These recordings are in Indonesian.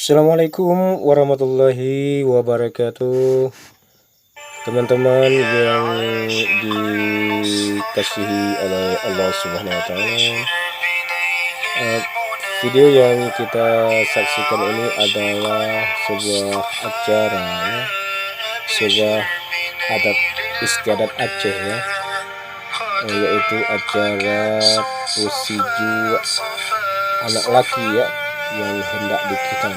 Assalamualaikum warahmatullahi wabarakatuh. Teman-teman yang dikasihi oleh Allah Subhanahu wa taala. Video yang kita saksikan ini adalah sebuah acara ya, sebuah adat istiadat Aceh ya, yaitu acara Pusiju anak laki ya yang hendak dikitan.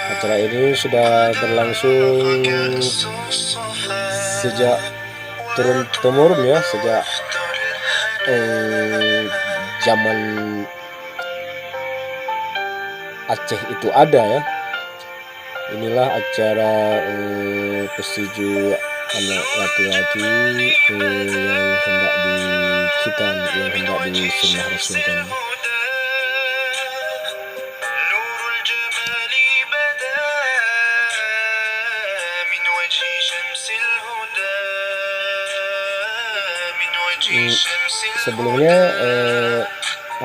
Acara ini sudah berlangsung sejak turun temurun ya, sejak zaman Aceh itu ada ya. Inilah acara Pusiju anak laki-laki yang hendak dikitan, yang hendak disunnah rasulkan. Sebelumnya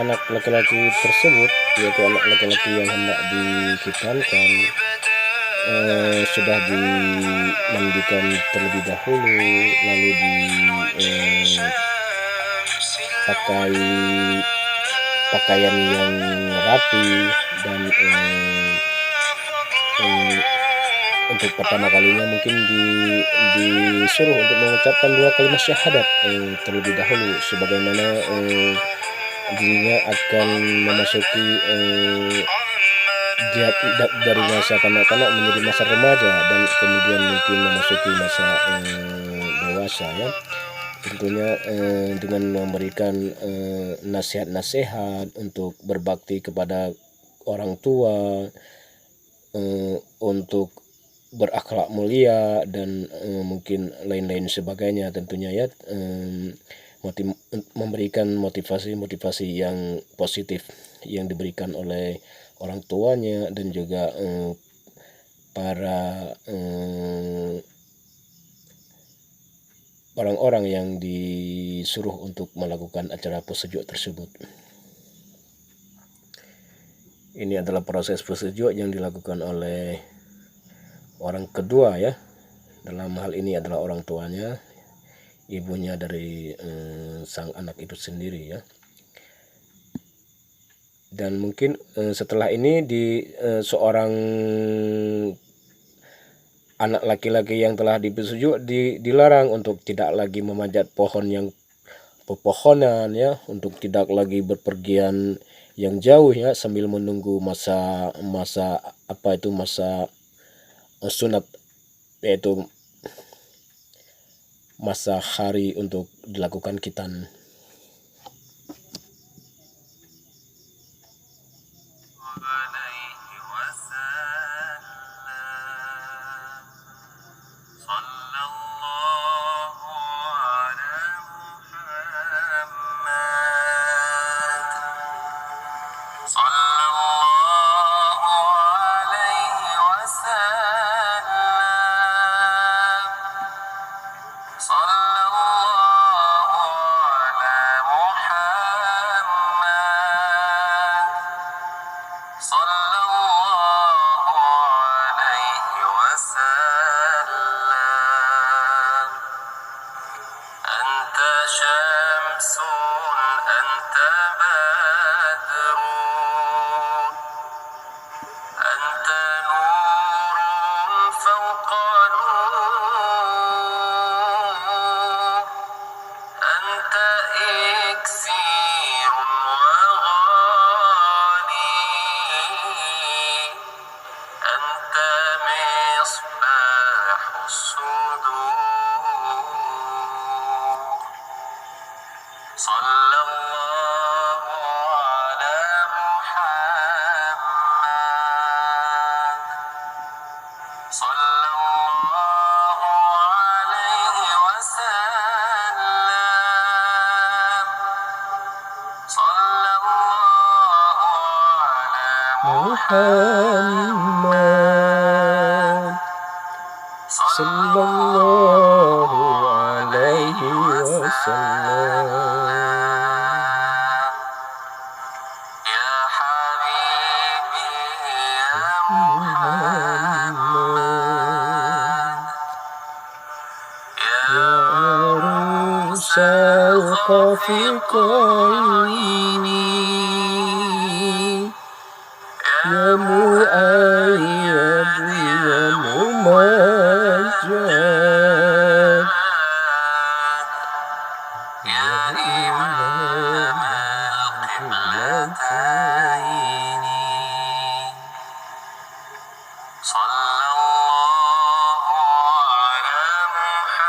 anak laki-laki tersebut, yaitu anak laki-laki yang hendak dikitankan, sudah dimandikan terlebih dahulu, lalu dipakai pakaian yang rapi, dan untuk pertama kalinya mungkin disuruh untuk mengucapkan 2 kalimat syahadat terlebih dahulu, sebagaimana dirinya akan memasuki dari masa kanak-kanak menjadi masa remaja, dan kemudian mungkin memasuki masa dewasa ya. Tentunya dengan memberikan nasihat-nasihat untuk berbakti kepada orang tua, untuk berakhlak mulia, dan mungkin lain-lain sebagainya tentunya ya, memberikan motivasi-motivasi yang positif yang diberikan oleh orang tuanya dan juga para orang-orang yang disuruh untuk melakukan acara pusejuk tersebut. Ini adalah proses pusejuk yang dilakukan oleh orang kedua ya. Dalam hal ini adalah orang tuanya, ibunya dari sang anak itu sendiri ya. Dan mungkin setelah ini seorang anak laki-laki yang telah dipusejuk dilarang untuk tidak lagi memanjat pohon yang pepohonan ya, untuk tidak lagi berpergian yang jauh ya, sambil menunggu masa sunat, yaitu masa hari untuk dilakukan khitan. Muhammad sallallahu alaihi wasallam. al-khafiqaini ya mu'ayyad ya mumajjad ya imam al-qiblataini sallallahu ala Muhammad.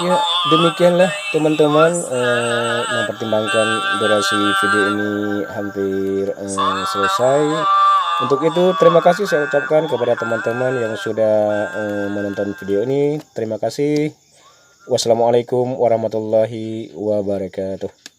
Ya, demikianlah teman-teman, mempertimbangkan durasi video ini hampir selesai. Untuk itu terima kasih saya ucapkan kepada teman-teman yang sudah menonton video ini. Terima kasih. Wassalamualaikum warahmatullahi wabarakatuh.